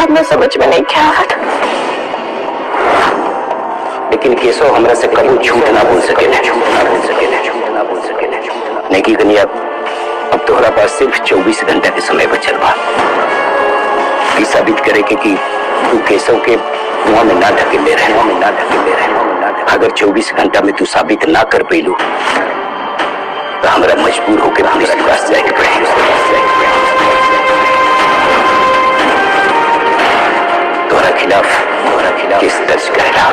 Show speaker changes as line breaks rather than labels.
बाद में समझ में नहीं क्या आता।
लेकिन केशव हमरा से कबू झूठ ना बोल सके, नहीं की कन्या, अब तोहरा पास सिर्फ 24 घंटा के समय बचल बा। ये साबित करे कि तू केशव के मुंह में ना ढकेले रहे। अगर 24 घंटा में तू साबित ना कर पैलू तो हमरा मजबूर होकर पुलिस के पास जाए के पड़े। तोहरा खिलाफ केस दर्ज करेला।